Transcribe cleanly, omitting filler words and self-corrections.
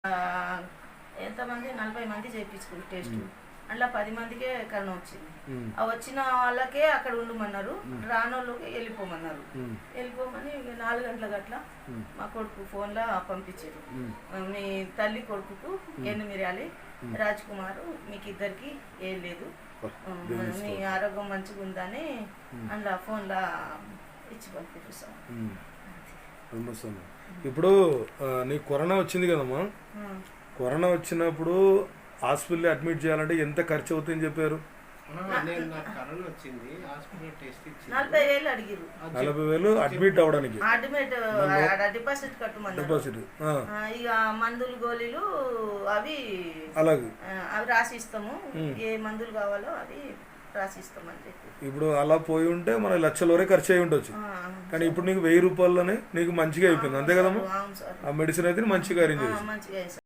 ఆహ్, ఎంతమంది 40 మంది చేపించుకున్నారు టెస్ట్. అందులో 10 మందికే కరోనా వచ్చింది. ఆ వచ్చిన వాళ్ళకే అక్కడ ఉండమన్నారు. రానోళ్ళకి వెళ్ళిపోమన్నారు. వెళ్ళిపోమని 4 గంటలకు అట్లా మా కొడుకు ఫోన్లో పంపించారు. మీ తల్లి కొడుకుకు ఎన్నిమిర్యాలి రాజ్ కుమార్ మీకు ఇద్దరికి ఏం లేదు, మీ ఆరోగ్యం మంచిగా ఉందని అందులో ఫోన్లో ఇచ్చి పంపించారు సార్. ఇప్పుడు నీకు కరోనా వచ్చింది కదమ్మా, కరోనా వచ్చినప్పుడు హాస్పిటల్ అడ్మిట్ చేయాలంటే ఎంత ఖర్చు అవుతుందని చెప్పారు? 40,000 అడిగారు. 40,000 అడ్మిట్ అవడానికి. డిపాజిట్ కట్టమన్నారు. డిపాజిట్ ఇక మందులు గోళీలు అవి అలాగే అవి రాసిస్తాము, ఏ మందులు కావాలో అవి రాసిస్తామని చెప్పి. ఇప్పుడు అలా పోయి ఉంటే మన లక్షల వరకు ఖర్చు అయి ఉండొచ్చు, కానీ ఇప్పుడు నీకు 1000 రూపాయలనే నీకు మంచిగా అయిపోయింది, అంతే కదమ్మా? ఆ మెడిసిన్ అయితే మంచిగా అరేంజ్ చేసి.